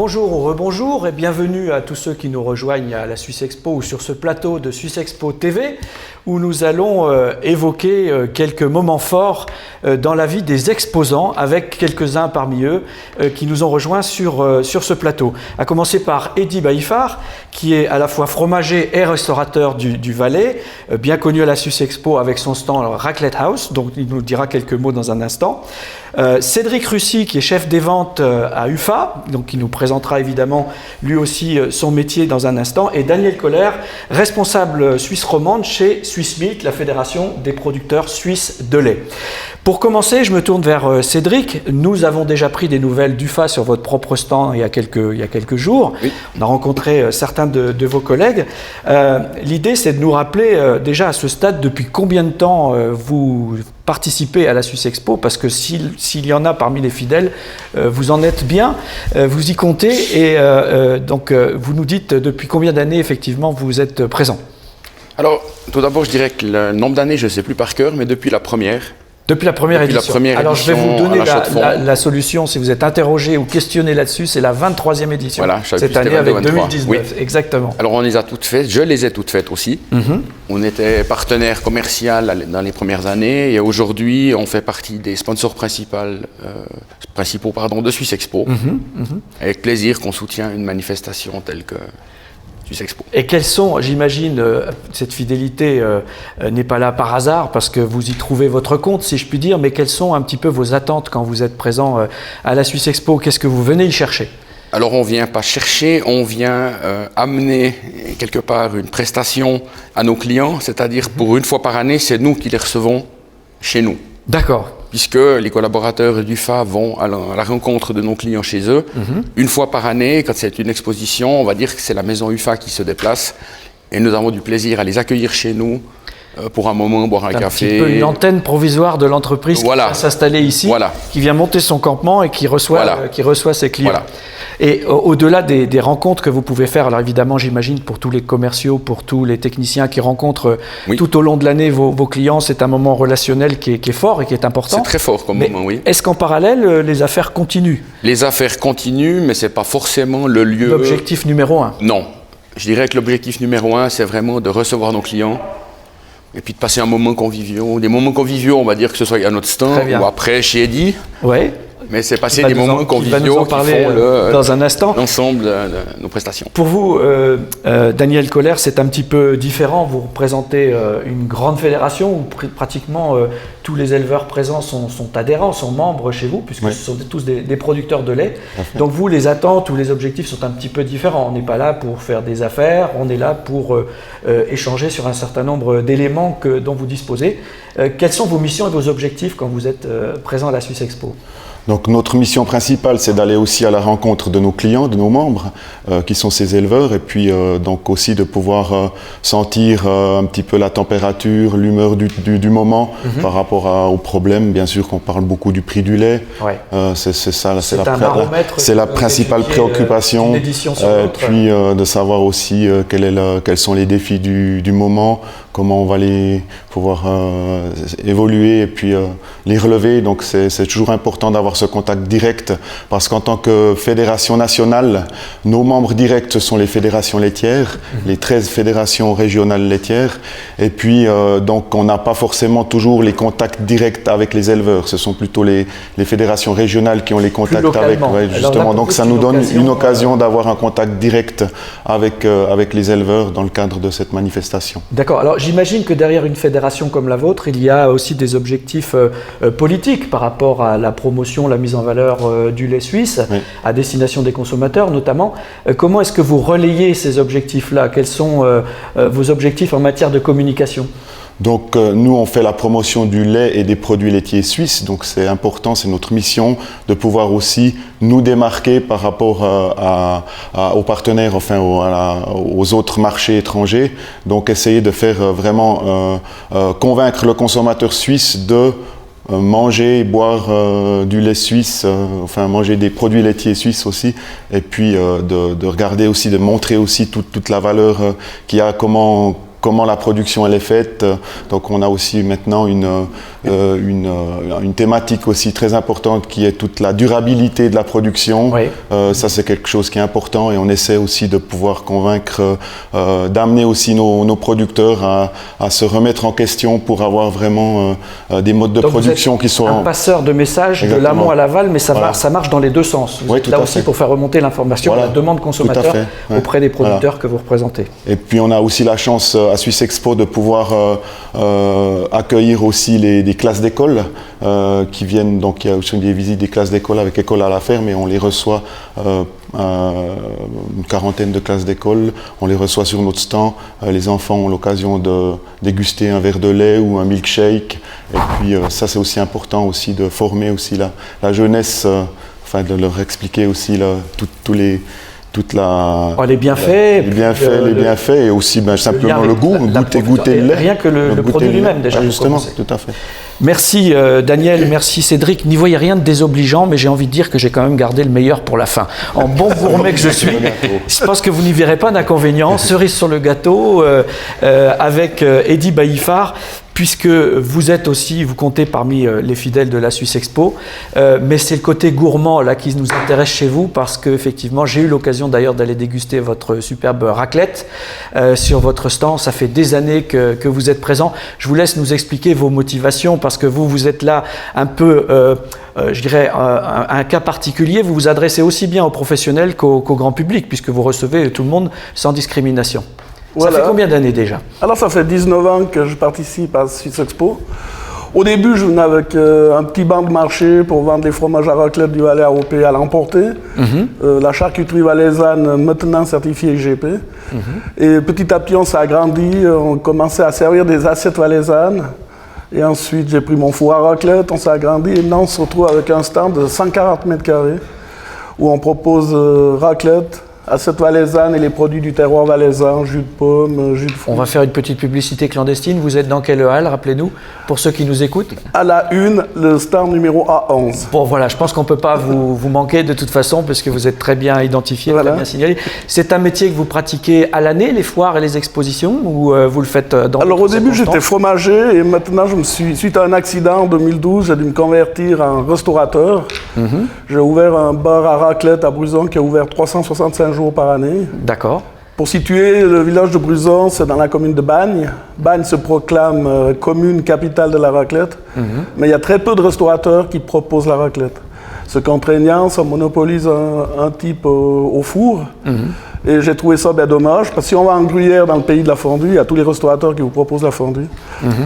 bonjour ou rebonjour et bienvenue à tous ceux qui nous rejoignent à la Suisse Expo ou sur ce plateau de Suisse Expo TV où nous allons évoquer quelques moments forts dans la vie des exposants avec quelques-uns parmi eux qui nous ont rejoints sur ce plateau. À commencer par Eddy Baïfar qui est à la fois fromager et restaurateur du Valais, bien connu à la Suisse Expo avec son stand Raclette House, donc il nous dira quelques mots dans un instant. Cédric Russy qui est chef des ventes à UFA, donc qui nous présentera évidemment lui aussi son métier dans un instant, et Daniel Kohler, responsable suisse romande chez Swiss Milk, la fédération des producteurs suisses de lait. Pour commencer, je me tourne vers Cédric. Nous avons déjà pris des nouvelles d'UFA sur votre propre stand il y a quelques jours. Oui. On a rencontré certains de vos collègues. L'idée, c'est de nous rappeler déjà à ce stade depuis combien de temps vous participez à la Suisse Expo, parce que s'il y en a parmi les fidèles, vous en êtes bien, vous y comptez, et donc vous nous dites depuis combien d'années effectivement vous êtes présent. Alors, tout d'abord, je dirais que le nombre d'années, je ne sais plus par cœur, mais depuis la première. Depuis la première édition. Alors, je vais vous donner la solution, si vous êtes interrogé ou questionné là-dessus, c'est la 23e édition, voilà, cette année avec 2019, oui. Exactement. Alors, on les a toutes faites, je les ai toutes faites aussi. On était partenaire commercial dans les premières années et aujourd'hui, on fait partie des sponsors principaux de Suisse Expo. Avec plaisir qu'on soutient une manifestation telle que Suisse Expo. Et quelles sont, j'imagine, cette fidélité n'est pas là par hasard parce que vous y trouvez votre compte, si je puis dire, mais quelles sont un petit peu vos attentes quand vous êtes présent à la Suisse Expo? Qu'est-ce que vous venez y chercher? Alors on ne vient pas chercher, on vient amener quelque part une prestation à nos clients, c'est-à-dire pour une fois par année, c'est nous qui les recevons chez nous. D'accord. Puisque les collaborateurs d'UFA vont à la rencontre de nos clients chez eux. Une fois par année, quand c'est une exposition, on va dire que c'est la maison UFA qui se déplace et nous avons du plaisir à les accueillir chez nous pour un moment, boire un café. Un petit peu une antenne provisoire de l'entreprise qui vient s'installer ici, qui vient monter son campement et qui reçoit ses clients. Voilà. Et au-delà des rencontres que vous pouvez faire, alors évidemment j'imagine pour tous les commerciaux, pour tous les techniciens qui rencontrent tout au long de l'année vos clients, c'est un moment relationnel qui est fort et qui est important. C'est très fort comme moment, oui. Est-ce qu'en parallèle, les affaires continuent? Les affaires continuent, mais ce n'est pas forcément le lieu... L'objectif numéro 1? Non. Je dirais que l'objectif numéro 1, c'est vraiment de recevoir nos clients et puis de passer un moment convivial. Des moments conviviaux, on va dire que ce soit à notre stand ou après chez Eddy. Oui. Mais c'est passer des moments conviviaux qui font dans un instant l'ensemble de nos prestations. Pour vous, Daniel Kohler, c'est un petit peu différent. Vous représentez une grande fédération où pratiquement tous les éleveurs présents sont adhérents, sont membres chez vous, puisque ce sont tous des producteurs de lait. Donc vous, les attentes ou les objectifs sont un petit peu différents. On n'est pas là pour faire des affaires, on est là pour échanger sur un certain nombre d'éléments dont vous disposez. Quelles sont vos missions et vos objectifs quand vous êtes présent à la Suisse Expo ? Donc notre mission principale, c'est d'aller aussi à la rencontre de nos clients, de nos membres, qui sont ces éleveurs, et puis donc aussi de pouvoir sentir un petit peu la température, l'humeur du moment par rapport aux problèmes. Bien sûr qu'on parle beaucoup du prix du lait, c'est la principale préoccupation, puis de savoir aussi quels sont les défis du moment, comment on va pouvoir évoluer et puis les relever. Donc c'est toujours important d'avoir ce contact direct parce qu'en tant que fédération nationale, nos membres directs ce sont les fédérations laitières, les 13 fédérations régionales laitières, et puis donc on n'a pas forcément toujours les contacts directs avec les éleveurs, ce sont plutôt les fédérations régionales qui ont les contacts avec, justement. Donc ça nous donne une occasion d'avoir un contact direct avec les éleveurs dans le cadre de cette manifestation. D'accord. Alors j'imagine que derrière une fédération comme la vôtre, il y a aussi des objectifs politiques par rapport à la promotion, la mise en valeur du lait suisse, à destination des consommateurs notamment. Comment est-ce que vous relayez ces objectifs-là? Quels sont vos objectifs en matière de communication? Donc nous, on fait la promotion du lait et des produits laitiers suisses, donc c'est important, c'est notre mission de pouvoir aussi nous démarquer par rapport aux partenaires, enfin aux autres marchés étrangers. Donc essayer de faire vraiment convaincre le consommateur suisse de manger et boire du lait suisse, enfin manger des produits laitiers suisses aussi, et puis de regarder aussi, de montrer aussi toute la valeur qu'il y a, comment la production elle est faite. Donc on a aussi maintenant une thématique aussi très importante qui est toute la durabilité de la production. Oui. Ça, c'est quelque chose qui est important et on essaie aussi de pouvoir convaincre, d'amener aussi nos producteurs à se remettre en question pour avoir vraiment des modes de production qui sont... un passeur de messages de l'amont à l'aval, mais ça marche dans les deux sens. Vous êtes là aussi pour faire remonter l'information, la demande consommateur auprès des producteurs que vous représentez. Et puis on a aussi la chance à Suisse Expo de pouvoir accueillir aussi des classes d'école qui viennent, donc il y a aussi des visites des classes d'école avec École à la ferme et on les reçoit, une quarantaine de classes d'école, on les reçoit sur notre stand, les enfants ont l'occasion de déguster un verre de lait ou un milkshake et puis ça c'est aussi important aussi de former aussi la jeunesse, de leur expliquer aussi les bienfaits et aussi simplement le goût, goûter le lait. Rien que le produit lui-même déjà. Justement, tout à fait. Merci Daniel, merci Cédric. N'y voyez rien de désobligeant, mais j'ai envie de dire que j'ai quand même gardé le meilleur pour la fin. En bon gourmet que je suis, je pense que vous n'y verrez pas d'inconvénient. Cerise sur le gâteau avec Eddy Baïfar, puisque vous êtes aussi, vous comptez parmi les fidèles de la Suisse Expo, mais c'est le côté gourmand là qui nous intéresse chez vous, parce qu'effectivement, j'ai eu l'occasion d'ailleurs d'aller déguster votre superbe raclette sur votre stand. Ça fait des années que vous êtes présent. Je vous laisse nous expliquer vos motivations, parce que vous êtes là un peu, je dirais, un cas particulier. Vous vous adressez aussi bien aux professionnels qu'au grand public, puisque vous recevez tout le monde sans discrimination. Voilà. Ça fait combien d'années déjà? Alors ça fait 19 ans que je participe à Suisse Expo. Au début, je venais avec un petit banc de marché pour vendre les fromages à raclette du Valais AOP à l'emporter. La charcuterie valaisanne maintenant certifiée IGP. Et petit à petit, on s'est agrandi. On commençait à servir des assiettes valaisannes. Et ensuite, j'ai pris mon four à raclette, on s'est agrandi. Et maintenant, on se retrouve avec un stand de 140 mètres carrés où on propose raclette, assiettes valaisannes et les produits du terroir valaisan, jus de pomme, jus de fruits. On va faire une petite publicité clandestine. Vous êtes dans quelle halle, rappelez-nous, pour ceux qui nous écoutent? À la 1, le stand numéro A11. Bon voilà, je pense qu'on ne peut pas vous manquer de toute façon, parce que vous êtes très bien identifié, très bien signalé. C'est un métier que vous pratiquez à l'année, les foires et les expositions, ou vous le faites dans... Alors au début, j'étais fromager et maintenant, suite à un accident en 2012, j'ai dû me convertir en restaurateur. J'ai ouvert un bar à raclette à Bruzon qui a ouvert 365 jours par année. D'accord. Pour situer, le village de Bruzon, c'est dans la commune de Bagne. Bagne se proclame commune capitale de la raclette, mais il y a très peu de restaurateurs qui proposent la raclette. Ce contraignant, ça monopolise un type au four. Et j'ai trouvé ça dommage, parce que si on va en Gruyère, dans le pays de la fondue, il y a tous les restaurateurs qui vous proposent la fondue.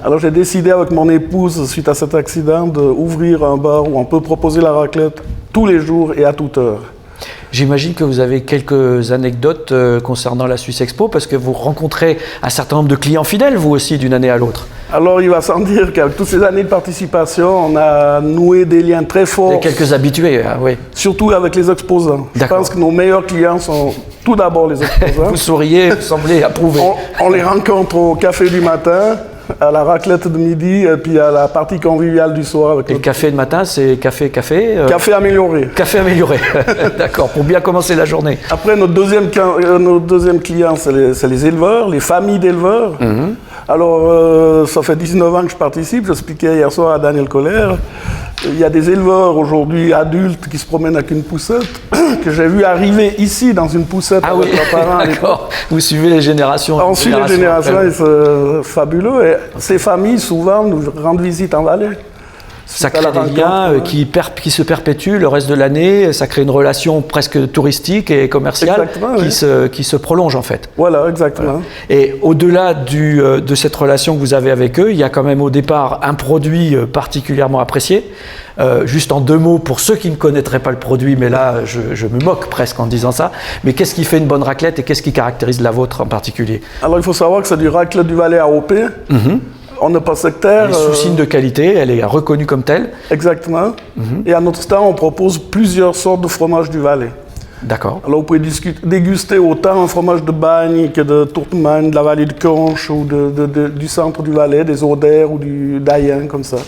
Alors j'ai décidé avec mon épouse, suite à cet accident, d'ouvrir un bar où on peut proposer la raclette tous les jours et à toute heure. J'imagine que vous avez quelques anecdotes concernant la Suisse Expo, parce que vous rencontrez un certain nombre de clients fidèles, vous aussi, d'une année à l'autre. Alors, il va sans dire qu'avec toutes ces années de participation, on a noué des liens très forts. Il y a quelques habitués, oui. Surtout avec les exposants. Je pense que nos meilleurs clients sont tout d'abord les exposants. Vous souriez, vous semblez approuver. On les rencontre au café du matin, à la raclette de midi et puis à la partie conviviale du soir. Avec et le café de matin, c'est café Café amélioré. Café amélioré, d'accord, pour bien commencer la journée. Après, notre deuxième client, c'est les éleveurs, les familles d'éleveurs. Alors, ça fait 19 ans que je participe. J'expliquais hier soir à Daniel Colère. Il y a des éleveurs aujourd'hui adultes qui se promènent avec une poussette, que j'ai vu arriver ici dans une poussette avec leurs parents. D'accord. Vous suivez les générations. On suit les générations et c'est fabuleux. Et ces familles, souvent, nous rendent visite en Valais. Ça crée des liens qui se perpétuent le reste de l'année. Ça crée une relation presque touristique et commerciale qui se prolonge en fait. Voilà, exactement. Et au-delà de cette relation que vous avez avec eux, il y a quand même au départ un produit particulièrement apprécié. Juste en deux mots, pour ceux qui ne connaîtraient pas le produit, mais là je me moque presque en disant ça, mais qu'est-ce qui fait une bonne raclette et qu'est-ce qui caractérise la vôtre en particulier? Alors il faut savoir que c'est du raclette du Valais AOP. On n'est pas sectaire. Elle est sous signe de qualité, elle est reconnue comme telle. Exactement. Et à notre stand, on propose plusieurs sortes de fromages du Valais. D'accord. Alors vous pouvez déguster autant un fromage de Bagne que de Tourtemagne, de la vallée de Conche ou du centre du Valais, des Odères ou d'Ayen, comme ça.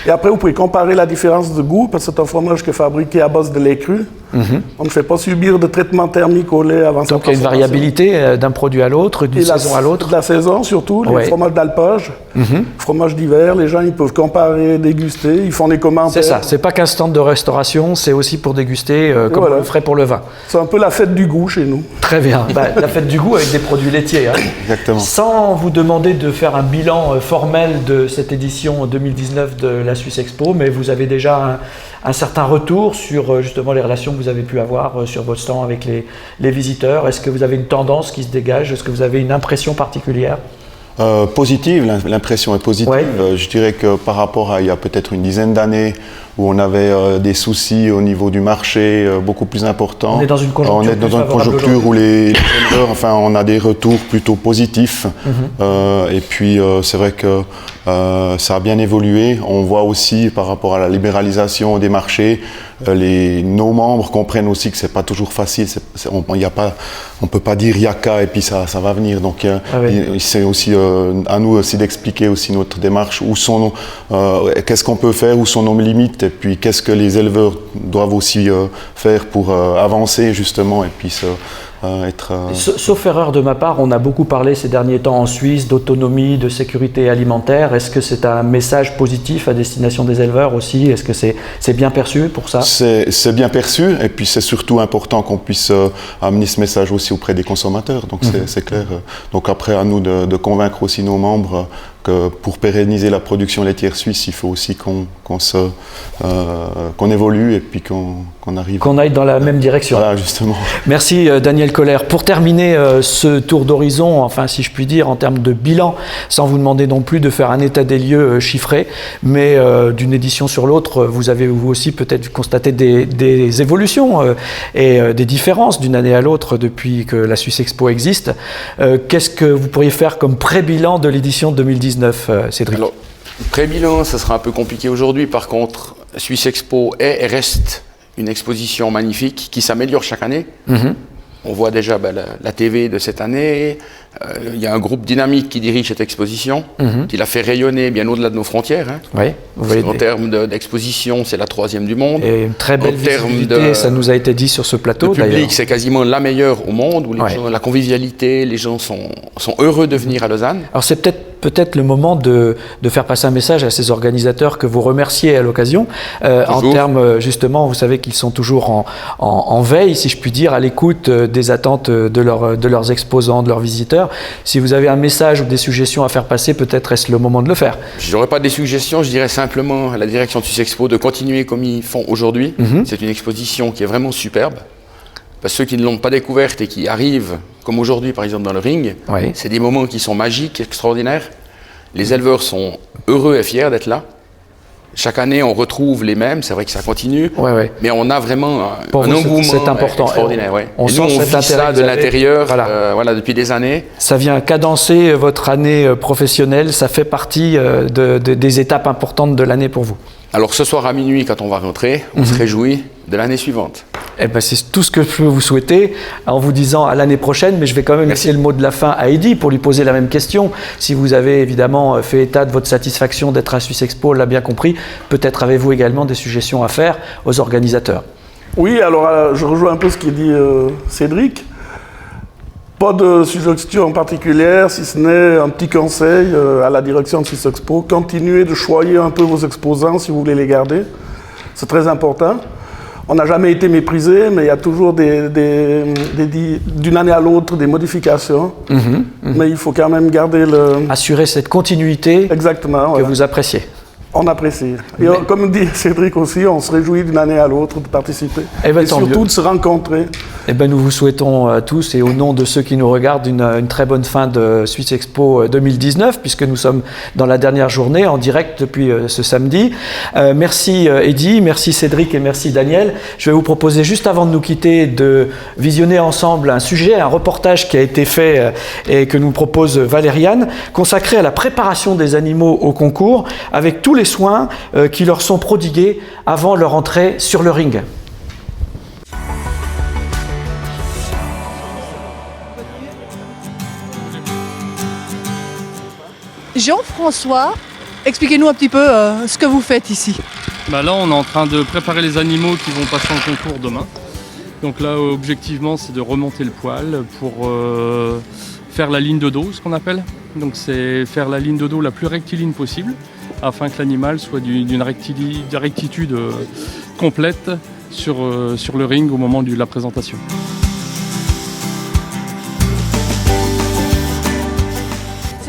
Et après, vous pouvez comparer la différence de goût, parce que c'est un fromage qui est fabriqué à base de lait cru. On ne fait pas subir de traitement thermique au lait avant sa Donc il y a une variabilité d'un produit à l'autre, d'une saison à l'autre. De la saison surtout, les fromages d'alpage, fromages d'hiver, les gens ils peuvent comparer, déguster, ils font des commentaires. C'est ça, c'est pas qu'un stand de restauration, c'est aussi pour déguster comme on le ferait pour le vin. C'est un peu la fête du goût chez nous. Très bien, la fête du goût avec des produits laitiers. Hein. Exactement. Sans vous demander de faire un bilan formel de cette édition 2019 de la Suisse Expo, mais vous avez déjà un certain retour sur justement les relations que vous avez pu avoir sur votre stand avec les visiteurs. Est-ce que vous avez une tendance qui se dégage? Est-ce que vous avez une impression particulière? Positive, l'impression est positive. Ouais. Je dirais que par rapport à il y a peut-être une dizaine d'années où on avait des soucis au niveau du marché beaucoup plus importants. On est dans une conjoncture, où les éleveurs, enfin, on a des retours plutôt positifs. Et puis c'est vrai que ça a bien évolué. On voit aussi par rapport à la libéralisation des marchés, nos membres comprennent aussi que c'est pas toujours facile. On peut pas dire yaka et puis ça va venir. Donc c'est aussi à nous aussi d'expliquer aussi notre démarche, qu'est-ce qu'on peut faire, où sont nos limites, et puis qu'est-ce que les éleveurs doivent aussi faire pour avancer justement et puis être... Sauf erreur de ma part, on a beaucoup parlé ces derniers temps en Suisse d'autonomie, de sécurité alimentaire. Est-ce que c'est un message positif à destination des éleveurs aussi? Est-ce que c'est bien perçu pour ça? C'est bien perçu, et puis c'est surtout important qu'on puisse amener ce message aussi auprès des consommateurs. Donc c'est clair. Donc après, à nous de convaincre aussi nos membres que pour pérenniser la production laitière suisse, il faut aussi qu'on évolue et puis qu'on arrive... Qu'on aille dans la même direction. Voilà, justement. Merci Daniel Koller. Pour terminer ce tour d'horizon, enfin si je puis dire, en termes de bilan, sans vous demander non plus de faire un état des lieux chiffré, mais d'une édition sur l'autre, vous avez vous aussi peut-être constaté des évolutions et des différences d'une année à l'autre depuis que la Suisse Expo existe. Qu'est-ce que vous pourriez faire comme pré-bilan de l'édition 2019, Cédric? Alors, pré-bilan, ça sera un peu compliqué aujourd'hui. Par contre, Suisse Expo est et reste une exposition magnifique qui s'améliore chaque année. On voit déjà la TV de cette année. Il y a un groupe dynamique qui dirige cette exposition, qui l'a fait rayonner bien au-delà de nos frontières. Hein. Oui, vous voyez en termes d'exposition, c'est la 3e du monde. Et une très belle visibilité, ça nous a été dit sur ce plateau. Le public, c'est quasiment la meilleure au monde, où la convivialité, les gens sont heureux de venir à Lausanne. Alors c'est peut-être le moment de faire passer un message à ces organisateurs que vous remerciez à l'occasion, en termes justement, vous savez qu'ils sont toujours en veille, si je puis dire, à l'écoute des attentes de leurs exposants, de leurs visiteurs. Si vous avez un message ou des suggestions à faire passer, peut-être est-ce le moment de le faire. Je n'aurais pas des suggestions, je dirais simplement à la direction de Suisse Expo de continuer comme ils font aujourd'hui. C'est une exposition qui est vraiment superbe. Parce que ceux qui ne l'ont pas découverte et qui arrivent, comme aujourd'hui par exemple dans le ring, c'est des moments qui sont magiques, extraordinaires. Les éleveurs sont heureux et fiers d'être là. Chaque année, on retrouve les mêmes, c'est vrai que ça continue, mais on a vraiment un engouement extraordinaire. On et nous, on vit ça de l'intérieur depuis des années. Ça vient cadencer votre année professionnelle, ça fait partie des étapes importantes de l'année pour vous. Alors ce soir à minuit, quand on va rentrer, on se réjouit de l'année suivante. Eh ben, c'est tout ce que je peux vous souhaiter en vous disant à l'année prochaine, mais je vais quand même laisser le mot de la fin à Eddy pour lui poser la même question. Si vous avez évidemment fait état de votre satisfaction d'être à Suisse Expo, on l'a bien compris, peut-être avez-vous également des suggestions à faire aux organisateurs? Oui, alors je rejoins un peu ce qu'il dit Cédric. Pas de suggestion particulière, si ce n'est un petit conseil à la direction de Suisse Expo. Continuez de choyer un peu vos exposants si vous voulez les garder. C'est très important. On n'a jamais été méprisé, mais il y a toujours d'une année à l'autre des modifications. Mais il faut quand même garder assurer cette continuité que vous appréciez. On apprécie. Et comme dit Cédric aussi, on se réjouit d'une année à l'autre de participer. Et surtout de se rencontrer. Eh ben, nous vous souhaitons tous, et au nom de ceux qui nous regardent, une très bonne fin de Suisse Expo 2019, puisque nous sommes dans la dernière journée, en direct depuis ce samedi. Merci Eddy, merci Cédric et merci Daniel. Je vais vous proposer, juste avant de nous quitter, de visionner ensemble un reportage qui a été fait et que nous propose Valériane, consacré à la préparation des animaux au concours, avec tous les soins qui leur sont prodigués avant leur entrée sur le ring. Jean-François, expliquez-nous un petit peu ce que vous faites ici. Là, on est en train de préparer les animaux qui vont passer en concours demain. Donc là, objectivement, c'est de remonter le poil pour faire la ligne de dos, ce qu'on appelle. Donc c'est faire la ligne de dos la plus rectiligne possible, afin que l'animal soit d'une rectitude complète sur le ring au moment de la présentation.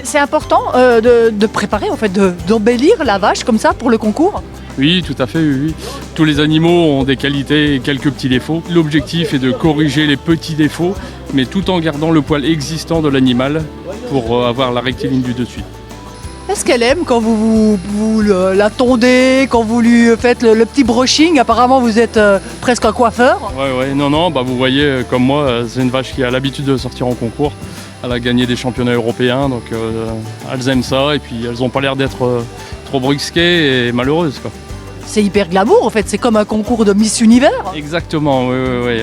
C'est important de préparer, en fait, d'embellir la vache comme ça pour le concours? Oui, tout à fait, oui. Tous les animaux ont des qualités et quelques petits défauts. L'objectif est de corriger les petits défauts, mais tout en gardant le poil existant de l'animal pour avoir la rectiligne du dessus. Est-ce qu'elle aime quand vous la tondez, quand vous lui faites le petit brushing? Apparemment, vous êtes presque un coiffeur. Ouais, non, vous voyez, comme moi, c'est une vache qui a l'habitude de sortir en concours. Elle a gagné des championnats européens, donc elles aiment ça, et puis elles n'ont pas l'air d'être trop brusquées et malheureuses, quoi. C'est hyper glamour, en fait, c'est comme un concours de Miss Univers. Exactement, oui.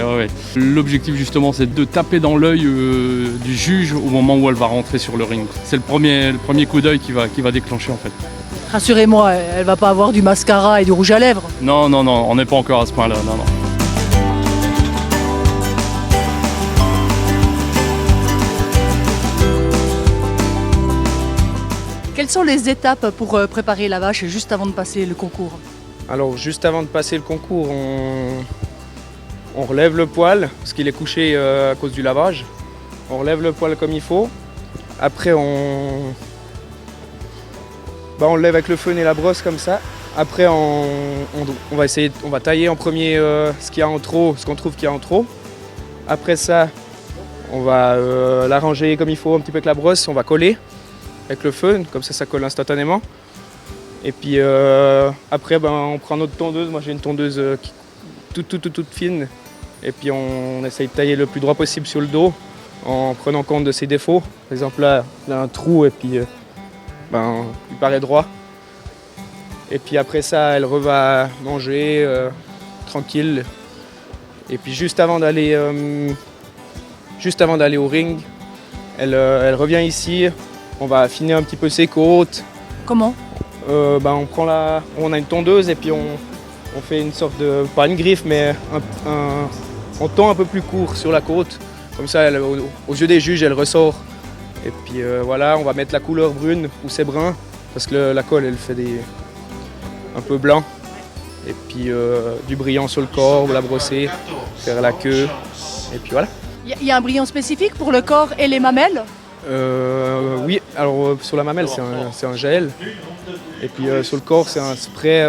L'objectif, justement, c'est de taper dans l'œil du juge au moment où elle va rentrer sur le ring. C'est le premier coup d'œil qui va déclencher, en fait. Rassurez-moi, elle va pas avoir du mascara et du rouge à lèvres. Non, on n'est pas encore à ce point-là, non. Quelles sont les étapes pour préparer la vache juste avant de passer le concours? Alors juste avant de passer le concours, on relève le poil, parce qu'il est couché à cause du lavage. On relève le poil comme il faut. Après on le lève avec le feu et la brosse comme ça. Après on va tailler en premier ce qu'il y a en trop, ce qu'on trouve qu'il y a en trop. Après ça, on va l'arranger comme il faut, un petit peu avec la brosse, on va coller avec le feu, comme ça colle instantanément. Et puis après on prend notre tondeuse, moi j'ai une tondeuse toute fine. Et puis on essaye de tailler le plus droit possible sur le dos en prenant compte de ses défauts. Par exemple là, il a un trou et puis il paraît droit. Et puis après ça, elle va manger tranquille. Et puis juste avant d'aller au ring, elle revient ici. On va affiner un petit peu ses côtes. Comment? On a une tondeuse et puis on fait une sorte de, pas une griffe, mais on tond un peu plus court sur la côte. Comme ça, aux yeux des juges, elle ressort. Et puis voilà, on va mettre la couleur brune ou c'est brun, parce que la colle, elle fait un peu blanc. Et puis du brillant sur le corps, on va la brosser, faire la queue. Et puis voilà. Il y a un brillant spécifique pour le corps et les mamelles? Oui, alors sur la mamelle c'est un gel et puis sur le corps c'est un spray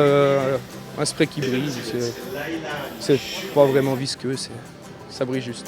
qui brille, c'est pas vraiment visqueux, ça brille juste.